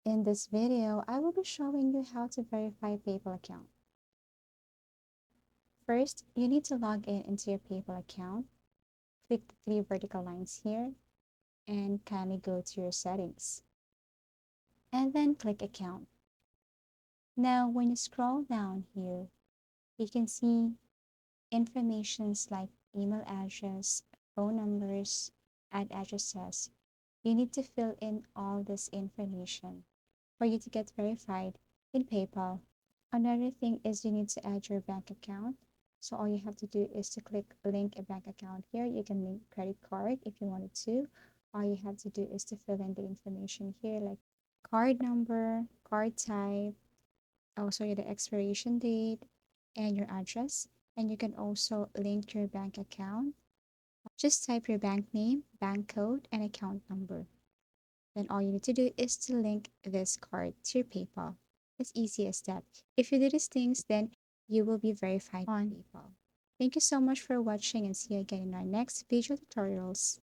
In this video, I will be showing you how to verify PayPal account. First, you need to log in into your PayPal account. Click the three vertical lines here and kindly go to your settings. And then click account. Now, when you scroll down here, you can see informations like email address, phone numbers, and addresses. You need to fill in all this information for you to get verified in PayPal. Another thing is you need to add your bank account. So all you have to do is to click link a bank account here. You can link credit card if you wanted to. All you have to do is to fill in the information here like card number, card type, also the expiration date and your address. And you can also link your bank account. Just type your bank name, bank code, and account number. Then all you need to do is to link this card to your PayPal. As easy as that. If you do these things, then you will be verified on PayPal. Thank you so much for watching and see you again in our next video tutorials.